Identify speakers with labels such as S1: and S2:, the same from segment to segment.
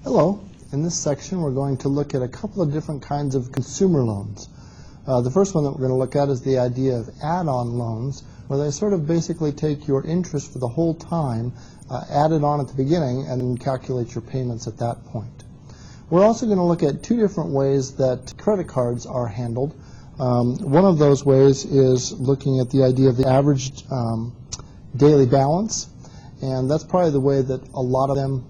S1: Hello. In this section we're going to look at a couple of different kinds of consumer loans. The first one that we're going to look at is the idea of add-on loans, where they sort of basically take your interest for the whole time, add it on at the beginning, and then calculate your payments at that point. We're also going to look at two different ways that credit cards are handled. One of those ways is looking at the idea of the average daily balance, and that's probably the way that a lot of them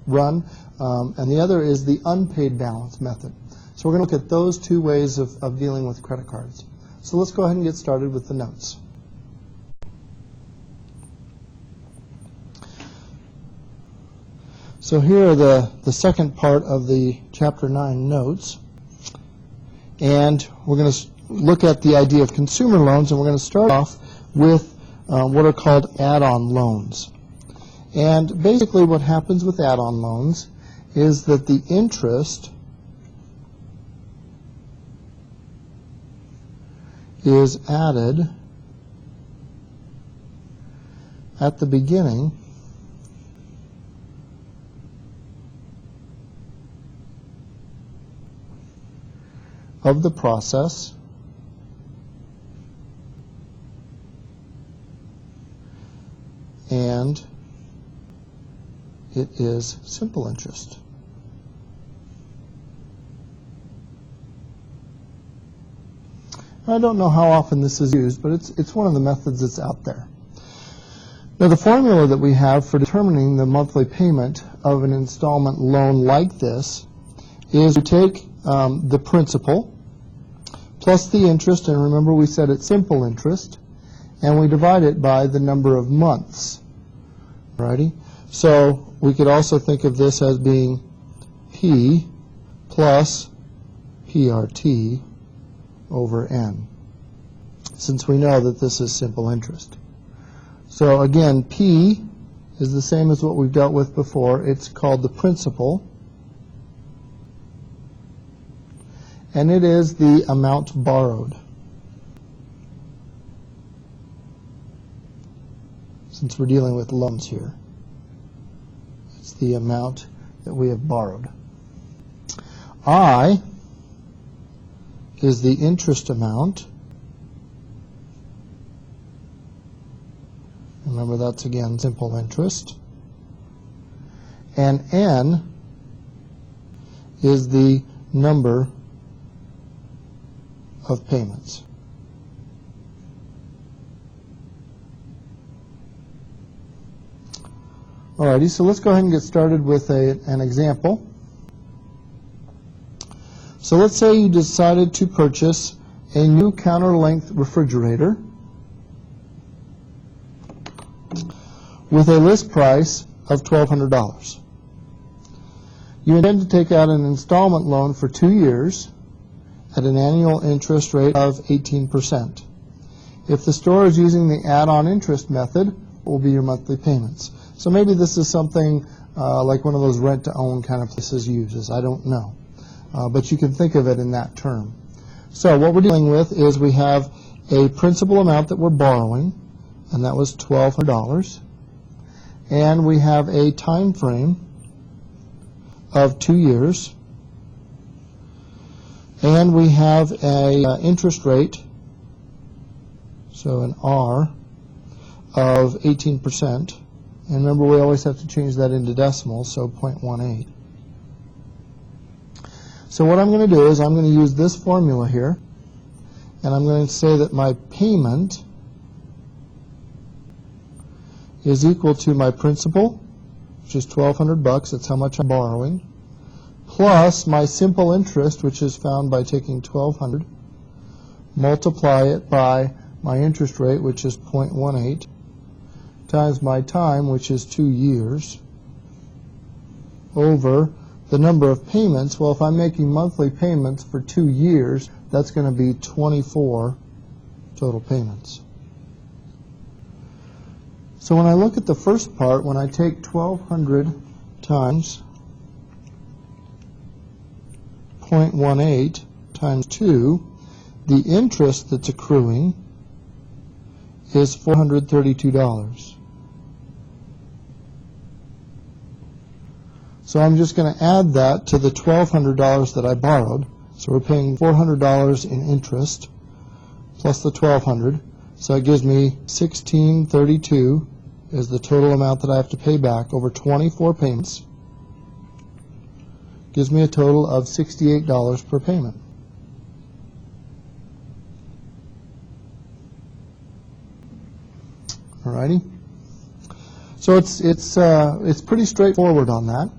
S1: run. And the other is the unpaid balance method. So we're going to look at those two ways of dealing with credit cards. So let's go ahead and get started with the notes. So here are the second part of the Chapter 9 notes. And we're going to look at the idea of consumer loans, and we're going to start off with what are called add-on loans. And basically what happens with add-on loans is that the interest is added at the beginning of the process and it is simple interest. I don't know how often this is used, but it's one of the methods that's out there. Now, the formula that we have for determining the monthly payment of an installment loan like this is we take the principal plus the interest, and remember we said it's simple interest, and we divide it by the number of months. Alrighty? So we could also think of this as being P plus PRT over N, since we know that this is simple interest. So again, P is the same as what we've dealt with before. It's called the principal, and it is the amount borrowed, since we're dealing with loans here. It's the amount that we have borrowed. I is the interest amount. Remember, that's again simple interest. And N is the number of payments. Alrighty, so let's go ahead and get started with an example. So let's say you decided to purchase a new counter-length refrigerator with a list price of $1,200. You intend to take out an installment loan for 2 years at an annual interest rate of 18%. If the store is using the add-on interest method, it will be your monthly payments. So maybe this is something like one of those rent-to-own kind of places uses. I don't know. But you can think of it in that term. So what we're dealing with is we have a principal amount that we're borrowing, and that was $1,200. And we have a time frame of 2 years. And we have a interest rate, so an R, of 18%. And remember, we always have to change that into decimals, so 0.18. So what I'm going to do is I'm going to use this formula here, and I'm going to say that my payment is equal to my principal, which is $1,200, that's how much I'm borrowing, plus my simple interest, which is found by taking $1,200, multiply it by my interest rate, which is 0.18, times my time, which is 2 years, over the number of payments. Well, if I'm making monthly payments for 2 years, that's going to be 24 total payments. So when I look at the first part, when I take 1,200 times 0.18 times 2, the interest that's accruing is $432. So I'm just going to add that to the $1,200 that I borrowed. So we're paying $400 in interest plus the $1,200. So it gives me $1,632 is the total amount that I have to pay back over 24 payments. Gives me a total of $68 per payment. Alrighty. So it's pretty straightforward on that.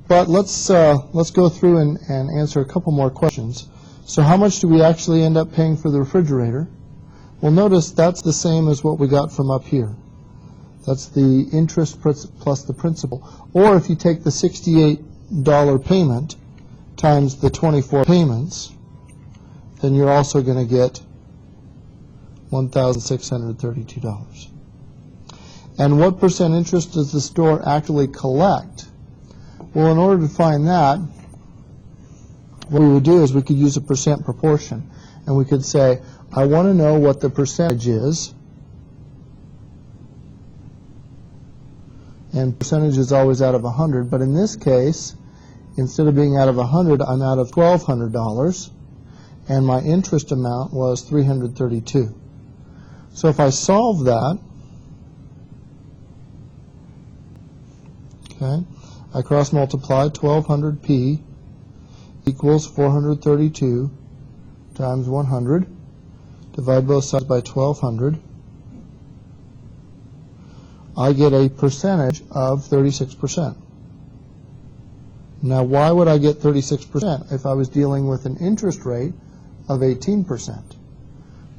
S1: But let's go through and answer a couple more questions. So how much do we actually end up paying for the refrigerator? Well, notice that's the same as what we got from up here. That's the interest plus the principal. Or if you take the $68 payment times the 24 payments, then you're also going to get $1,632. And what percent interest does the store actually collect? Well, in order to find that, what we would do is we could use a percent proportion. And we could say, I want to know what the percentage is. And percentage is always out of 100. But in this case, instead of being out of 100, I'm out of $1,200. And my interest amount was $332. So if I solve that, okay, I cross multiply 1,200p equals 432 times 100. Divide both sides by 1,200. I get a percentage of 36%. Now, why would I get 36% if I was dealing with an interest rate of 18%?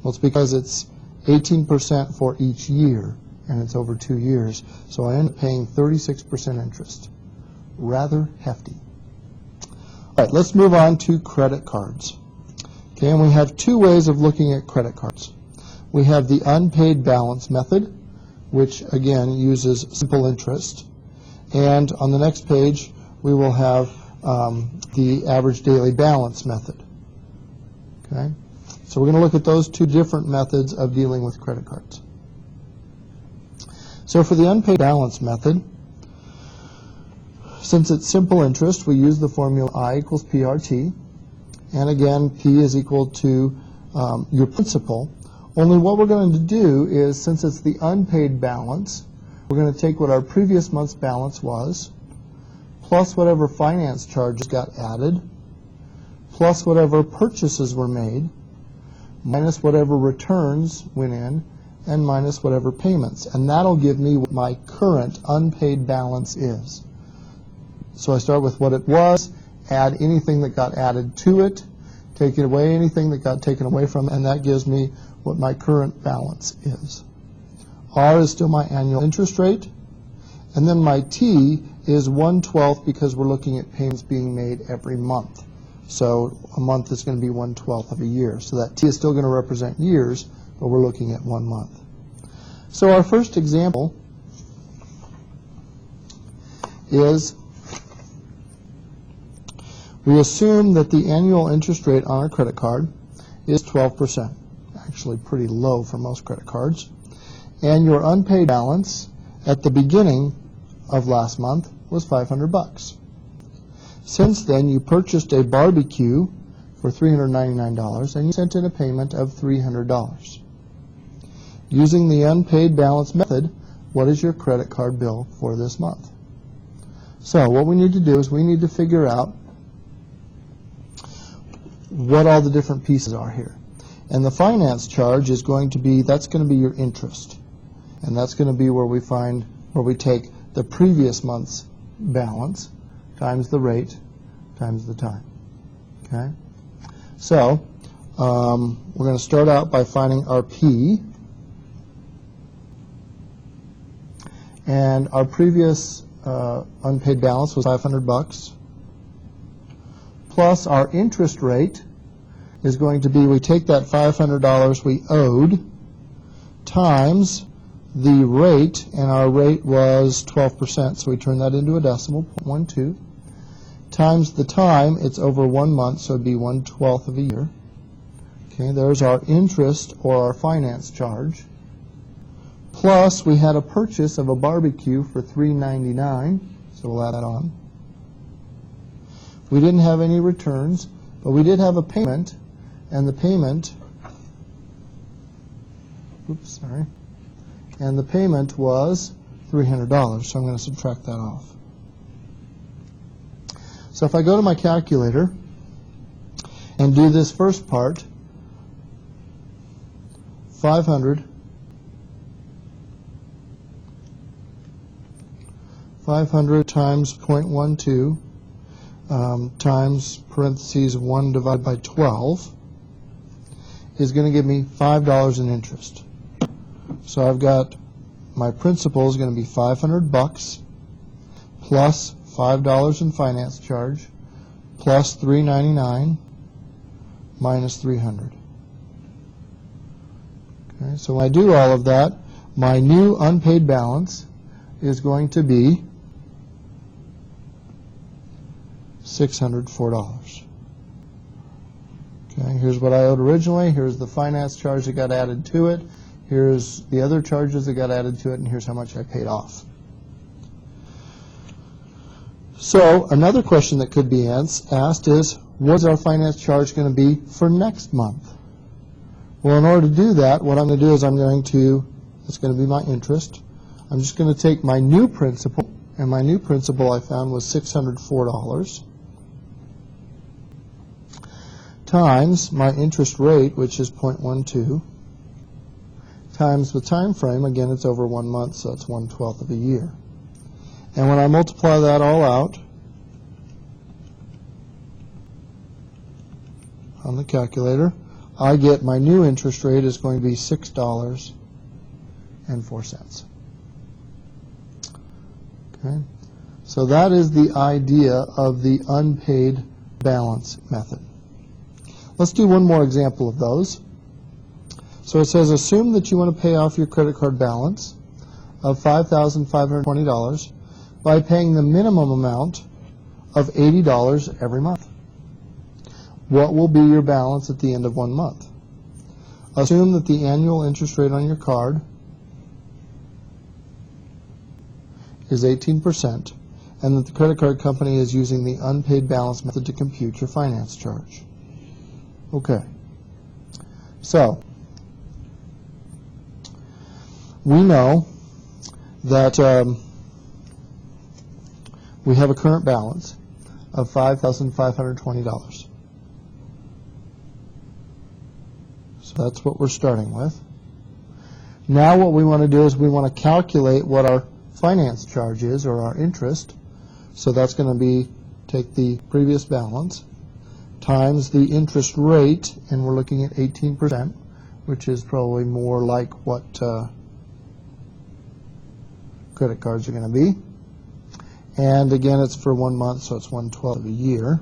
S1: Well, it's because it's 18% for each year, and it's over 2 years. So I end up paying 36% interest. Rather hefty. All right, let's move on to credit cards. Okay, and we have two ways of looking at credit cards. We have the unpaid balance method, which again uses simple interest. And on the next page, we will have the average daily balance method. Okay, so we're going to look at those two different methods of dealing with credit cards. So for the unpaid balance method, since it's simple interest, we use the formula I equals PRT. And again, P is equal to your principal. Only what we're going to do is, since it's the unpaid balance, we're going to take what our previous month's balance was, plus whatever finance charges got added, plus whatever purchases were made, minus whatever returns went in, and minus whatever payments. And that'll give me what my current unpaid balance is. So I start with what it was, add anything that got added to it, take away anything that got taken away from it, and that gives me what my current balance is. R is still my annual interest rate, and then my T is 1/12 because we're looking at payments being made every month. So a month is going to be 1/12 of a year. So that T is still going to represent years, but we're looking at 1 month. So our first example is we assume that the annual interest rate on our credit card is 12%, actually pretty low for most credit cards. And your unpaid balance at the beginning of last month was $500. Since then, you purchased a barbecue for $399 and you sent in a payment of $300. Using the unpaid balance method, what is your credit card bill for this month? So what we need to do is we need to figure out what all the different pieces are here. And the finance charge is going to be, that's going to be your interest. And that's going to be where we take the previous month's balance times the rate times the time. Okay? So we're going to start out by finding our P. And our previous unpaid balance was $500. Plus our interest rate is going to be, we take that $500 we owed times the rate, and our rate was 12%, so we turn that into a decimal, 0.12, times the time, it's over 1 month, so it'd be 1/12 of a year. Okay, there's our interest or our finance charge. Plus, we had a purchase of a barbecue for $399, so we'll add that on. We didn't have any returns, but we did have a payment, and the payment, and the payment was $300, so I'm going to subtract that off. So if I go to my calculator and do this first part, 500 times 0.12 times parentheses 1 divided by 12 is going to give me $5 in interest. So I've got my principal is going to be $500 plus $5 in finance charge plus $399 minus $300. Okay, so when I do all of that, my new unpaid balance is going to be $604. Okay, here's what I owed originally. Here's the finance charge that got added to it. Here's the other charges that got added to it, and here's how much I paid off. So another question that could be asked is, what's our finance charge going to be for next month? Well, in order to do that, what I'm going to do is it's going to be my interest. I'm just going to take my new principal, and my new principal I found was $604, times my interest rate, which is 0.12, times the time frame. Again, it's over 1 month, so it's 1/12 of a year. And when I multiply that all out on the calculator, I get my new interest rate is going to be $6.04. Okay, so that is the idea of the unpaid balance method. Let's do one more example of those. So it says, assume that you want to pay off your credit card balance of $5,520 by paying the minimum amount of $80 every month. What will be your balance at the end of 1 month? Assume that the annual interest rate on your card is 18%, and that the credit card company is using the unpaid balance method to compute your finance charge. Okay. So, we know that we have a current balance of $5,520. So that's what we're starting with. Now what we want to do is we want to calculate what our finance charge is, or our interest. So that's going to be, take the previous balance times the interest rate, and we're looking at 18%, which is probably more like what credit cards are going to be. And again, it's for 1 month, so it's 1/12 of a year.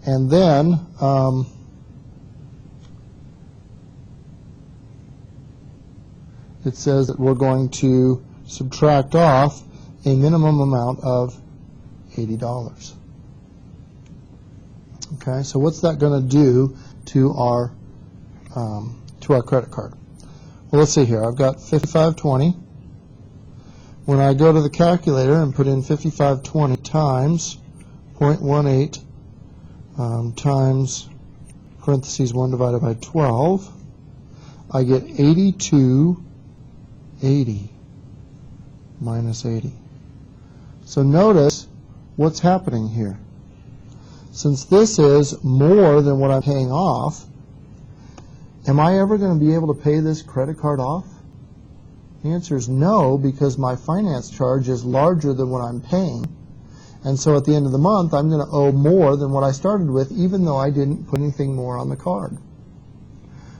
S1: And then it says that we're going to subtract off a minimum amount of $80. Okay, so what's that going to do to our credit card? Well, let's see here. I've got $55.20. When I go to the calculator and put in $55.20 times 0.18 times parentheses 1 divided by 12, I get $82.80 minus 80. So notice what's happening here. Since this is more than what I'm paying off, am I ever going to be able to pay this credit card off? The answer is no, because my finance charge is larger than what I'm paying. And so at the end of the month, I'm going to owe more than what I started with, even though I didn't put anything more on the card.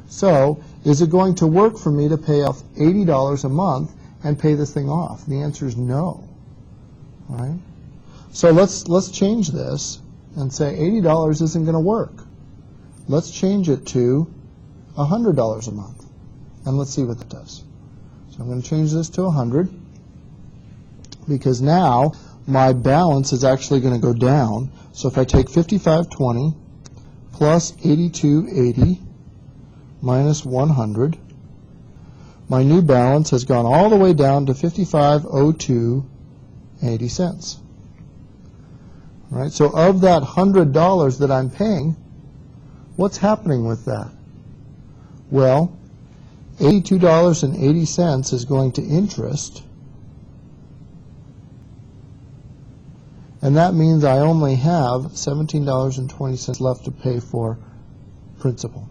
S1: So, is it going to work for me to pay off $80 a month and pay this thing off? The answer is no. All right? So let's change this and say $80 isn't going to work. Let's change it to $100 a month, and let's see what that does. So I'm going to change this to 100, because now my balance is actually going to go down. So if I take $55.20 plus $82.80 minus 100, my new balance has gone all the way down to $55.02.80. All right, so of that $100 that I'm paying, what's happening with that? Well, $82.80 is going to interest, and that means I only have $17.20 left to pay for principal.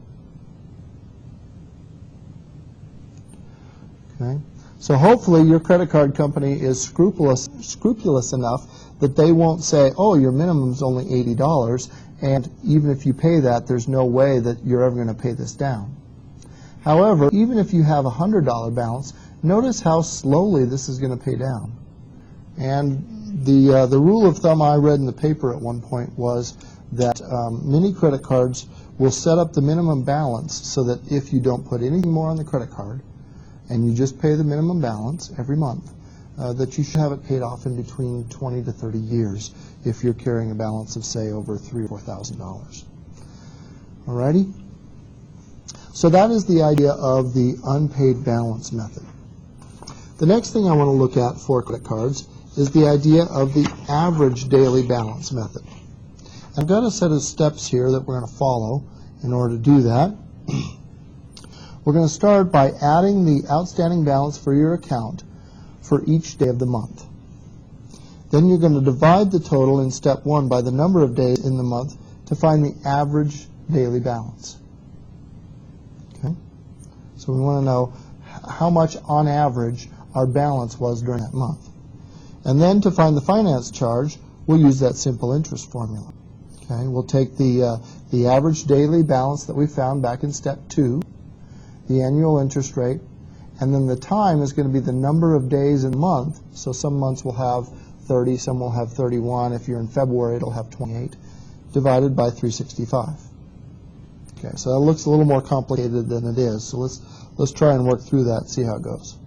S1: Okay? So hopefully your credit card company is scrupulous enough that they won't say, oh, your minimum is only $80, and even if you pay that, there's no way that you're ever going to pay this down. However, even if you have a $100 balance, notice how slowly this is going to pay down. And the rule of thumb I read in the paper at one point was that many credit cards will set up the minimum balance so that if you don't put anything more on the credit card and you just pay the minimum balance every month, that you should have it paid off in between 20 to 30 years if you're carrying a balance of, say, over $3,000 or $4,000. Alrighty? So that is the idea of the unpaid balance method. The next thing I want to look at for credit cards is the idea of the average daily balance method. I've got a set of steps here that we're going to follow in order to do that. We're going to start by adding the outstanding balance for your account for each day of the month. Then you're going to divide the total in step 1 by the number of days in the month to find the average daily balance. Okay? So we want to know how much on average our balance was during that month. And then to find the finance charge, we'll use that simple interest formula. Okay? We'll take the average daily balance that we found back in step 2, the annual interest rate, and then the time is going to be the number of days in a month. So some months will have 30, some will have 31. If you're in February, it'll have 28, divided by 365. Okay, so that looks a little more complicated than it is. So let's try and work through that, see how it goes.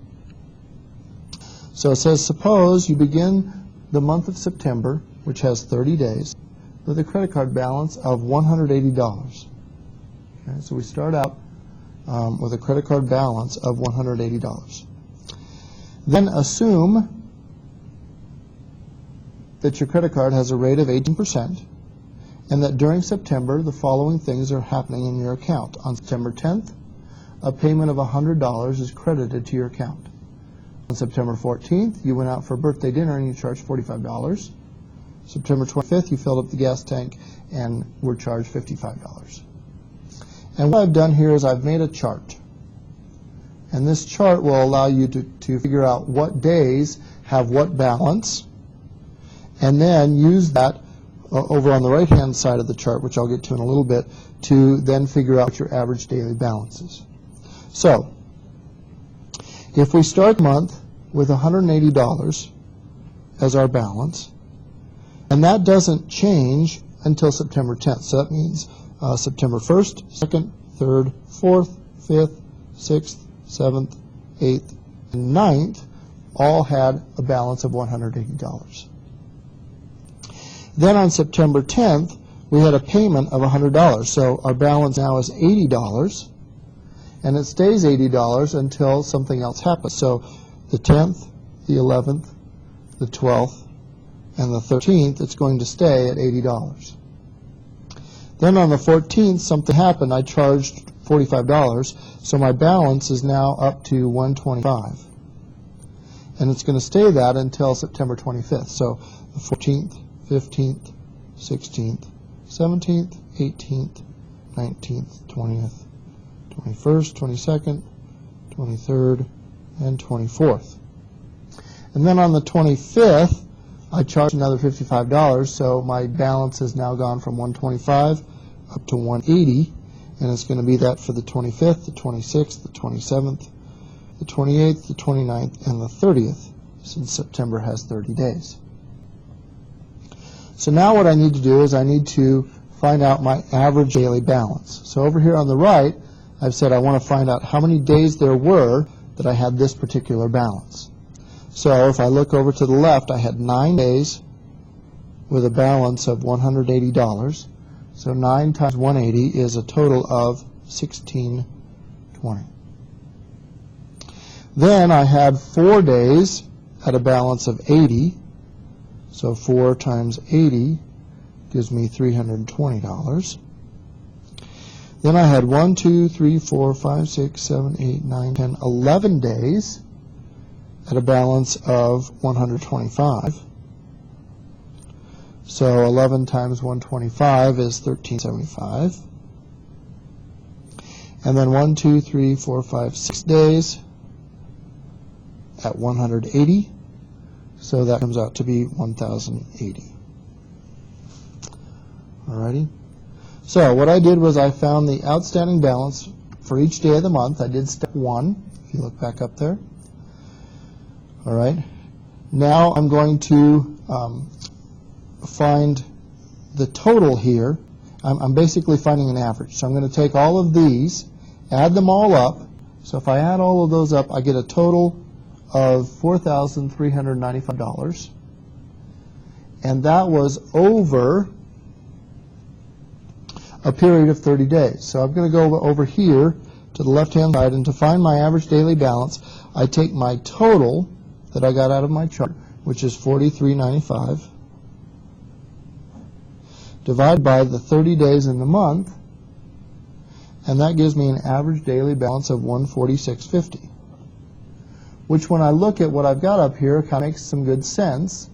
S1: So it says, suppose you begin the month of September, which has 30 days, with a credit card balance of $180. Okay, so we start out with a credit card balance of $180. Then assume that your credit card has a rate of 18% and that during September the following things are happening in your account. On September 10th, a payment of $100 is credited to your account. On September 14th, you went out for a birthday dinner and you charged $45. September 25th, you filled up the gas tank and were charged $55. And what I've done here is I've made a chart. And this chart will allow you to figure out what days have what balance, and then use that over on the right-hand side of the chart, which I'll get to in a little bit, to then figure out what your average daily balance is. So, if we start the month with $180 as our balance, and that doesn't change until September 10th. So that means September 1st, 2nd, 3rd, 4th, 5th, 6th, 7th, 8th, and 9th all had a balance of $180. Then on September 10th, we had a payment of $100. So our balance now is $80, and it stays $80 until something else happens. So the 10th, the 11th, the 12th, and the 13th, it's going to stay at $80. Then on the 14th, something happened. I charged $45, so my balance is now up to $125. And it's going to stay that until September 25th. So the 14th, 15th, 16th, 17th, 18th, 19th, 20th, 21st, 22nd, 23rd, and 24th. And then on the 25th, I charged another $55, so my balance has now gone from $125 up to $180, and it's going to be that for the 25th, the 26th, the 27th, the 28th, the 29th, and the 30th, since September has 30 days. So now what I need to do is I need to find out my average daily balance. So over here on the right, I've said I want to find out how many days there were that I had this particular balance. So if I look over to the left, I had 9 days with a balance of $180. So 9 times 180 is a total of $1,620. Then I had 4 days at a balance of 80. So 4 times 80 gives me $320. Then I had 1, 2, 3, 4, 5, 6, 7, 8, 9, 10, 11 days at a balance of 125. So 11 times 125 is 1375. And then 1, 2, 3, 4, 5, 6 days at 180. So that comes out to be 1,080. Alrighty. So what I did was I found the outstanding balance for each day of the month. I did step 1, if you look back up there. All right. Now I'm going to find the total here. I'm basically finding an average. So I'm going to take all of these, add them all up. So if I add all of those up, I get a total of $4,395. And that was over a period of 30 days. So I'm going to go over here to the left-hand side, and to find my average daily balance, I take my total that I got out of my chart, which is $43.95, divide by the 30 days in the month, and that gives me an average daily balance of $146.50, which when I look at what I've got up here kind of makes some good sense.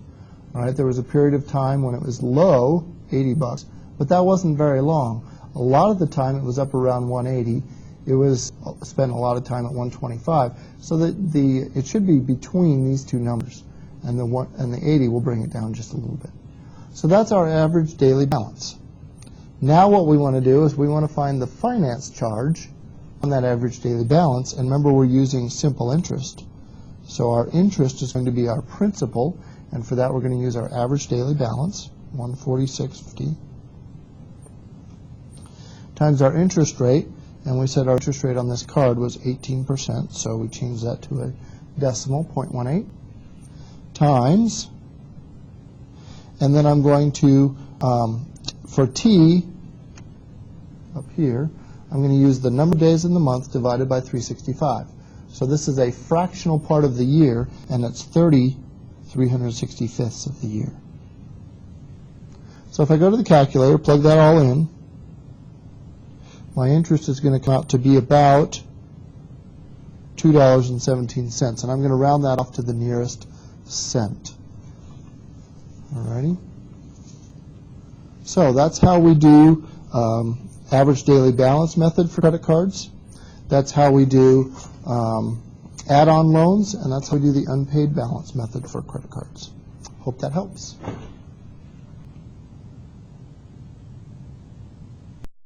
S1: All right, there was a period of time when it was low, $80, but that wasn't very long. A lot of the time it was up around 180. It was spent a lot of time at 125. So that it should be between these two numbers, and the 80 will bring it down just a little bit. So that's our average daily balance. Now what we want to do is we want to find the finance charge on that average daily balance. And remember, we're using simple interest. So our interest is going to be our principal, and for that we're going to use our average daily balance, $146.50, times our interest rate. And we said our interest rate on this card was 18%, so we changed that to a decimal, 0.18, times, and then I'm going to, for T, up here, I'm going to use the number of days in the month divided by 365. So this is a fractional part of the year, and it's 365ths of the year. So if I go to the calculator, plug that all in, my interest is going to come out to be about $2.17, and I'm going to round that off to the nearest cent. Alrighty. So that's how we do average daily balance method for credit cards. That's how we do add-on loans, and that's how we do the unpaid balance method for credit cards. Hope that helps.